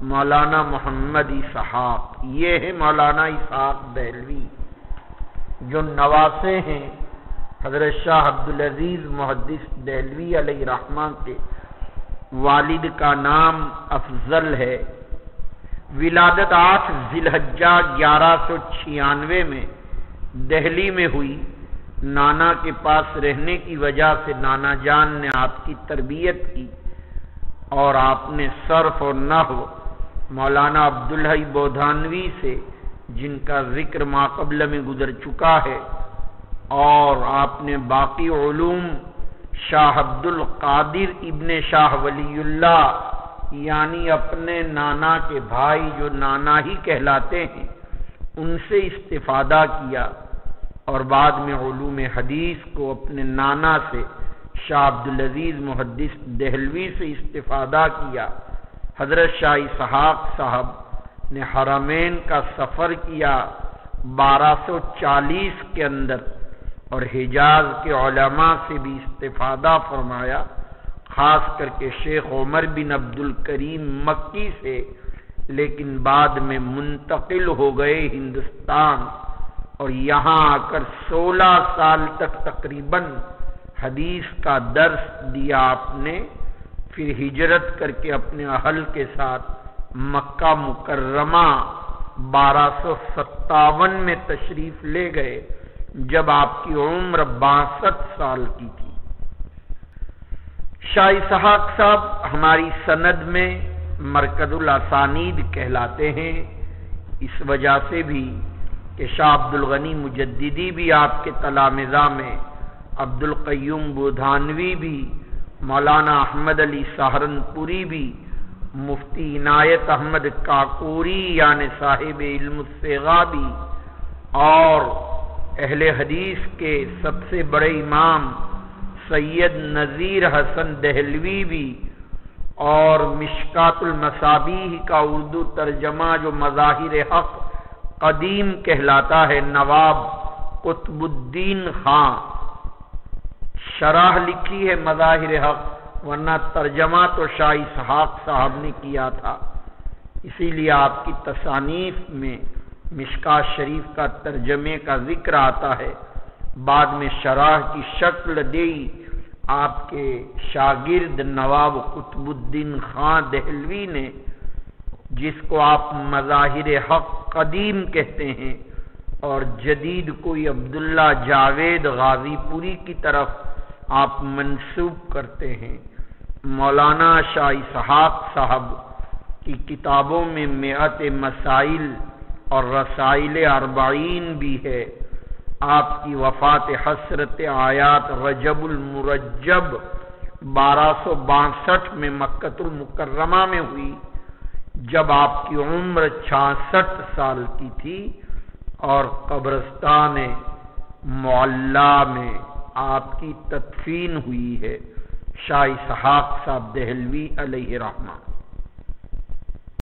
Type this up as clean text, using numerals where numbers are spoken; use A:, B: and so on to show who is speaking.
A: مولانا محمد اسحاق، یہ ہے مولانا اسحاق دہلوی جو نواسے ہیں حضرت شاہ عبدالعزیز محدث دہلوی علیہ رحمہ کے۔ والد کا نام افضل ہے۔ ولادت 8 ذی الحجہ 1196 میں دہلی میں ہوئی۔ نانا کے پاس رہنے کی وجہ سے نانا جان نے آپ کی تربیت کی اور آپ نے صرف اور نحو مولانا عبدالحی بودھانوی سے، جن کا ذکر ماقبل میں گزر چکا ہے، اور آپ نے باقی علوم شاہ عبد القادر ابن شاہ ولی اللہ یعنی اپنے نانا کے بھائی جو نانا ہی کہلاتے ہیں ان سے استفادہ کیا، اور بعد میں علوم حدیث کو اپنے نانا سے شاہ عبدالعزیز محدث دہلوی سے استفادہ کیا۔ حضرت شاہ اسحاق صاحب نے حرمین کا سفر کیا 1240 کے اندر، اور حجاز کے علماء سے بھی استفادہ فرمایا، خاص کر کے شیخ عمر بن عبد الکریم مکی سے، لیکن بعد میں منتقل ہو گئے ہندوستان، اور یہاں آ کر 16 سال تک تقریباً حدیث کا درس دیا آپ نے۔ پھر ہجرت کر کے اپنے اہل کے ساتھ مکہ مکرمہ 1257 میں تشریف لے گئے، جب آپ کی عمر 62 سال کی تھی۔ شاہ اسحاق صاحب ہماری سند میں مرکز الاسانید کہلاتے ہیں، اس وجہ سے بھی کہ شاہ عبد الغنی مجددی بھی آپ کے تلامذہ میں، عبد القیوم بودھانوی بھی، مولانا احمد علی سہارنپوری بھی، مفتی عنایت احمد کاکوری یعنی صاحب علم الصیغہ بھی، اور اہل حدیث کے سب سے بڑے امام سید نذیر حسن دہلوی بھی، اور مشکات المصابیح کا اردو ترجمہ جو مظاہر حق قدیم کہلاتا ہے، نواب قطب الدین خان، شرح لکھی ہے مظاہر حق، ورنہ ترجمہ تو شاہ اسحاق صاحب نے کیا تھا، اسی لیے آپ کی تصانیف میں مشکات شریف کا ترجمے کا ذکر آتا ہے۔ بعد میں شرح کی شکل دی آپ کے شاگرد نواب قطب الدین خان دہلوی نے، جس کو آپ مظاہر حق قدیم کہتے ہیں، اور جدید کوئی عبداللہ جاوید غازی پوری کی طرف آپ منسوب کرتے ہیں۔ مولانا شاہ اسحاق صاحب کی کتابوں میں 100 مسائل اور رسائل 40 بھی ہے۔ آپ کی وفات حسرت آیات رجب المرجب 1262 میں مکۃ المکرمہ میں ہوئی، جب آپ کی عمر 66 سال کی تھی، اور قبرستان معلی میں آپ کی تدفین ہوئی ہے۔ شاہ اسحاق صاحب دہلوی علیہ رحمہ۔